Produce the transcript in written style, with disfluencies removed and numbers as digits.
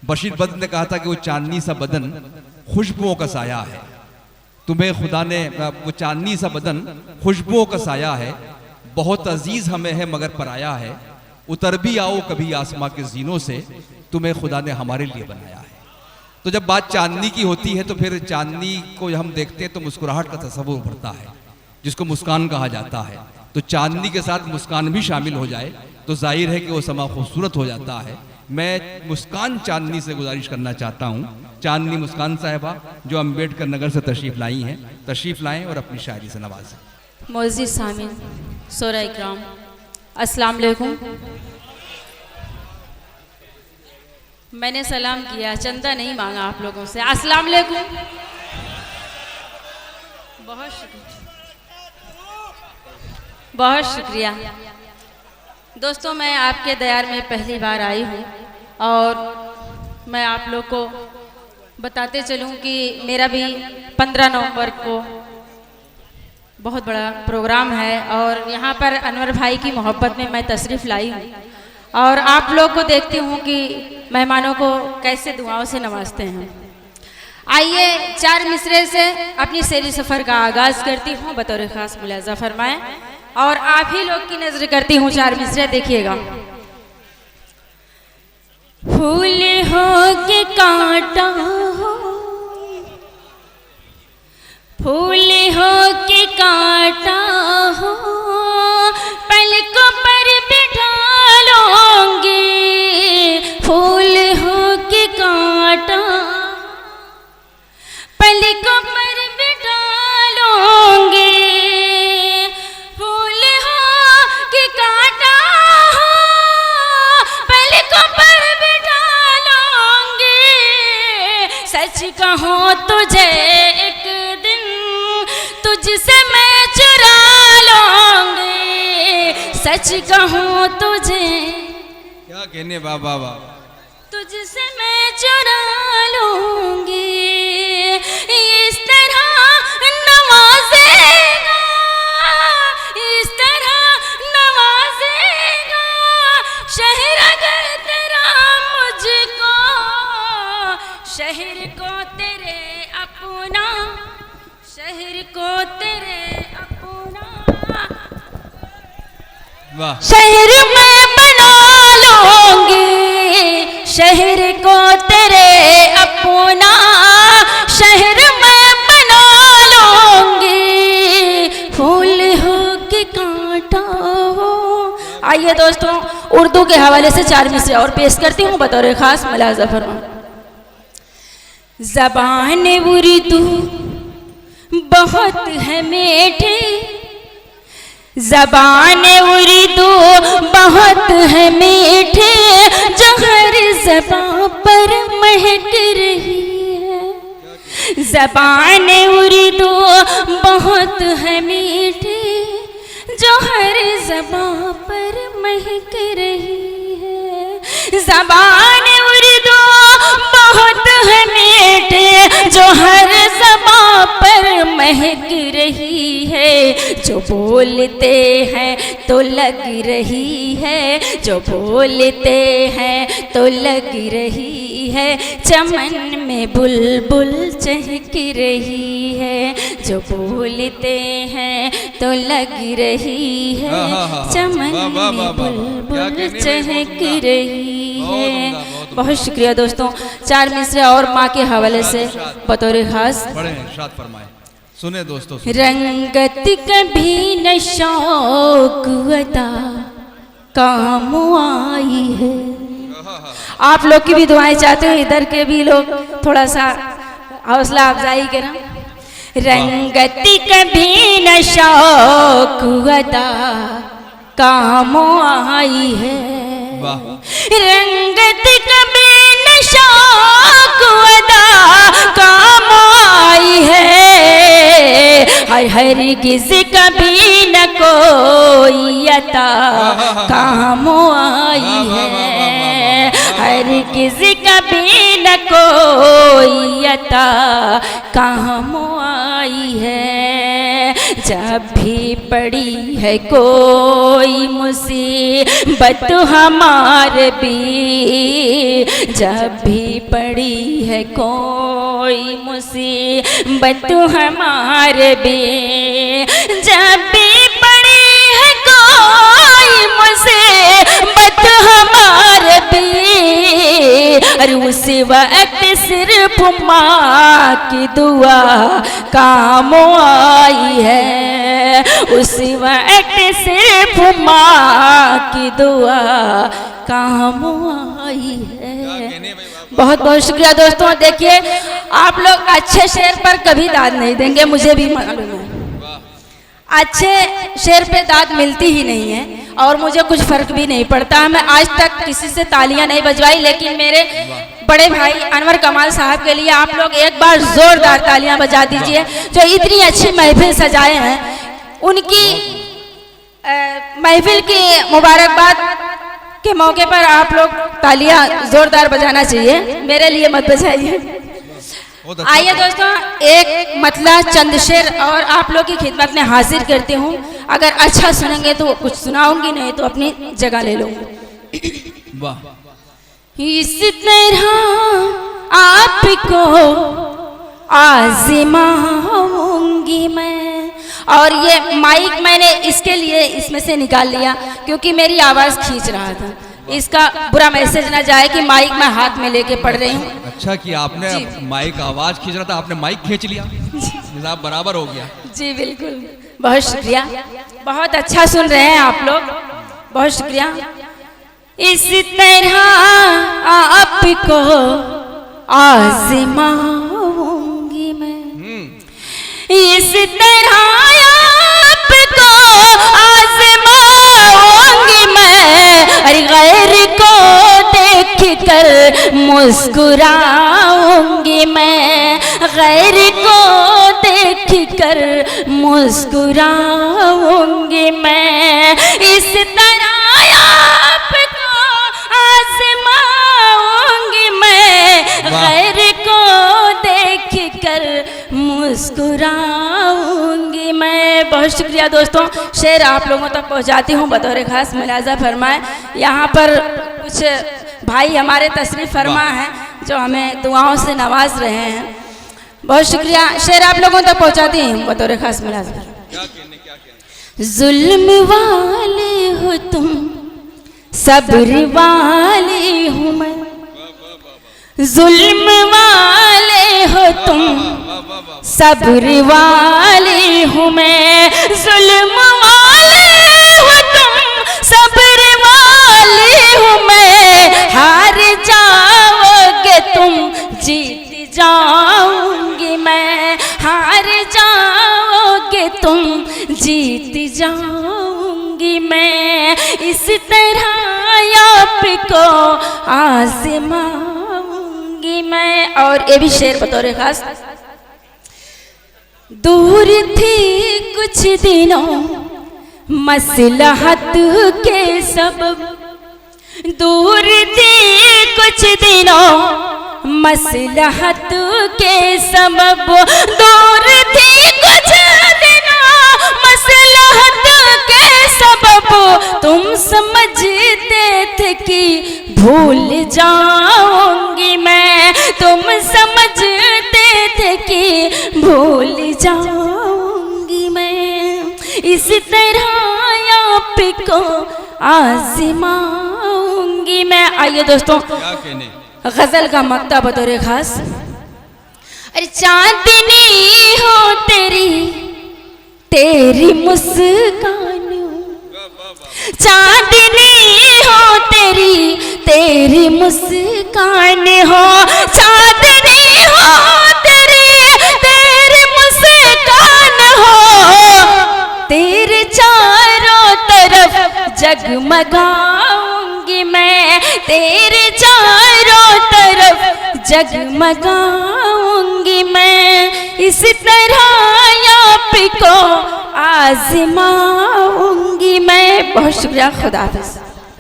बशीर बद्र ने कहा था कि वो चांदनी सा बदन खुशबुओं का साया है। तुम्हें खुदा ने, वो चांदनी सा बदन खुशबुओं का साया है, बहुत अजीज हमें है मगर पराया है, उतर भी आओ कभी आसमां के जीनों से, तुम्हें खुदा ने हमारे लिए बनाया है। तो जब बात चांदनी की होती है तो फिर चांदनी को हम देखते हैं तो मुस्कुराहट का तस्वुर उभरता है, जिसको मुस्कान कहा जाता है। तो चांदनी के साथ मुस्कान भी शामिल हो जाए तो जाहिर है कि वो समा खूबसूरत हो जाता है। मैं मुस्कान चांदनी से गुजारिश करना चाहता हूँ, चांदनी मुस्कान साहिबा जो अम्बेडकर नगर से तशरीफ़ लाई हैं, तशरीफ़ लाएं और अपनी शायरी से नवाजें। मोअज़्ज़िज़ सामीन, सोरा इकराम, अस्सलाम वालेकुम। मैंने सलाम किया, चंदा नहीं मांगा आप लोगों से। अस्सलाम वालेकुम। बहुत शुक्रिया, बहुत शुक्रिया दोस्तों। मैं आपके दयार में पहली बार आई हूँ और मैं आप लोग को बताते चलूँ कि मेरा भी 15 नवंबर को बहुत बड़ा प्रोग्राम है और यहाँ पर अनवर भाई की मोहब्बत में मैं तशरीफ़ लाई हूँ और आप लोग को देखती हूँ कि मेहमानों को कैसे दुआओं से नवाजते हैं। आइए 4 मिसरे से अपनी सैरी सफ़र का आगाज़ करती हूँ, बतौर ख़ास मुलाज़ा फरमाएं और आप ही लोग की नजर करती हूँ 4 मिसरे, देखिएगा। फूल हो के कांटा हो, फूल हो के कांटा हो, पलकों पर बिठा लूंगी। फूल हो के कांटा पलकों पर बिठा लूंगी। फूल हो के कांटा हो, पलकों पर बिठा लूंगी। सच कहूँ तुझे एक दिन तुझसे मैं चुरा लूंगी। सच कहूँ तुझे, क्या कहने बाबा, तुझसे मैं चुरा लूंगी। इस तरह नवाजेगा, इस तरह नवाजेगा शहर अगर तेरा मुझको, शहर को तेरे अपना, शहर को तेरे अपना, वाह। शहर में बना लूंगी। शहर को तेरे अपना, शहर में बना लूंगी। फूल हो के कांटा हो। आइए दोस्तों, उर्दू के हवाले से 4 मिसरे और पेश करती हूँ बतौर खास मुलाज़ा फरमा। ज़बान उर्दू बहुत है मीठी, ज़बान उर्दू बहुत है मीठी, जो हर ज़बान पर महक रही है। ज़बान उर्दू बहुत है मीठी, जो हर ज़बान पर महक रही है। ज़बान उर्दू बहुत है मीठी, जो हर ज़बान पर महक रही है। जो बोलते हैं तो लग रही है, जो बोलते हैं तो लग रही है। चमन में बुलबुल चहक रही है, जो बोलते हैं तो लग रही है। चमन में बुलबुल चहक रही है। बहुत शुक्रिया दोस्तों। 4 मिसरे और माँ के हवाले से बतौर खास सुने दोस्तों। रंगत कभी न शौक अदा काम आई है। आप लोग की भी दुआएं चाहते हो, इधर के भी लोग थोड़ा सा हौसला अफजाई करें। रंगत कभी न शौक अदा काम आई है। रंगत कभी न शौक अदा काम आई है। हरगिज़ कभी न कोई अता काम आई है। हरगिज़ कभी न कोई अता काम आई है। जब भी पड़ी है कोई मुसीबत हमारे भी, जब भी पड़ी है कोई मुसीबत हमारे भी, जब भी पड़ी है कोई मुसीबत हमारे भी, अरे उस वक्त सिर्फ माँ की दुआ काम आई है, उस वक्त सिर्फ माँ की दुआ काम आई है। बहुत बहुत शुक्रिया दोस्तों। देखिए आप लोग अच्छे शेर पर कभी दाद नहीं देंगे, मुझे भी मालूम है। अच्छे शेर पे दाद मिलती ही नहीं है और मुझे कुछ फर्क भी नहीं पड़ता। मैं आज तक किसी से तालियां नहीं बजवाई, लेकिन मेरे बड़े भाई अनवर कमाल साहब के लिए आप लोग एक बार जोरदार तालियां बजा दीजिए, जो इतनी अच्छी महफिल सजाए हैं। उनकी महफिल की मुबारकबाद के मौके पर आप लोग तालियां जोरदार बजाना चाहिए, मेरे लिए मत बजाइए। आइए दोस्तों, एक मतला चंद शेर और आप लोग की खिदमत में हाजिर करती हूँ। अगर अच्छा सुनेंगे तो कुछ सुनाऊंगी, नहीं तो अपनी जगह ले लूंगी। वाह। इस तरह आपको आज़माऊंगी मैं, और ये माइक मैंने इसके लिए इसमें से निकाल लिया क्योंकि मेरी आवाज़ खींच रहा था। इसका बुरा मैसेज ना जाए कि माइक मैं हाथ में लेके पढ़ रही हूँ। अच्छा कि आपने माइक आवाज खींच रहा था, आपने माइक खींच लिया, हिसाब बराबर हो गया। जी बिल्कुल, बहुत शुक्रिया, बहुत अच्छा सुन रहे हैं आप लोग, बहुत शुक्रिया। इस तरह आपको आज़माऊंगी मैं, इस तरह आपको आज़माऊंगी मैं, अरे गैर को देख कर मुस्कुराऊंगी मैं, गैर को देख कर मुस्कुराऊंगी मैं, इस तरह आपको आज़माऊंगी मैं, गैर को देख कर मुस्कुराऊंगी मैं। बहुत शुक्रिया दोस्तों। शेर आप लोगों तक पहुंचाती हूँ बतौर खास मुलाजा फरमाए। यहाँ पर कुछ भाई हमारे तशरीफ फरमा हैं जो हमें दुआओं से नवाज रहे हैं, बहुत शुक्रिया। शेर आप लोगों तक पहुंचाती हूँ बतौर खास मुलाजा। जुल्म वाले हो तुम, सब्र वाली हूँ मैं, जुल्म वाले हो तुम, सब्र वाली हूँ मैं, जुल्म वाले हो तुम, सब्र वाली हूँ मैं, हार जाओगे तुम, जीत जाऊंगी मैं, हार जाओगे तुम, जीत जाऊंगी मैं, इस तरह आपको आज़माऊंगी मैं। और ये भी शेर बतौर खास। दूर थी कुछ दिनों मसलहत के सबब, दूर थी कुछ दिनों मसलहत के सबब, दूर थी कुछ दिनों मसलहत के सबब, तुम समझते थे कि भूल जाऊंगी मैं, तुम समझते थे कि भूल जाऊंगी मैं, इस तरह आपको आज़माऊंगी मैं। आइए दोस्तों, गजल का मक्ता बतौर खास। अरे चांदनी हो तेरी, तेरी मुस्कान, चांदनी हो तेरी, तेरी मुस्कान हो, चांदनी हो तेरी, तेरी मुस्कान हो, तेरे चारों तरफ जगमगाऊंगी मैं, तेरे चारों तरफ जगमगाऊंगी मैं, इस तरह आपको आज़माऊंगी मैं। बहुत शुक्रिया, खुदा हाफ़िज़।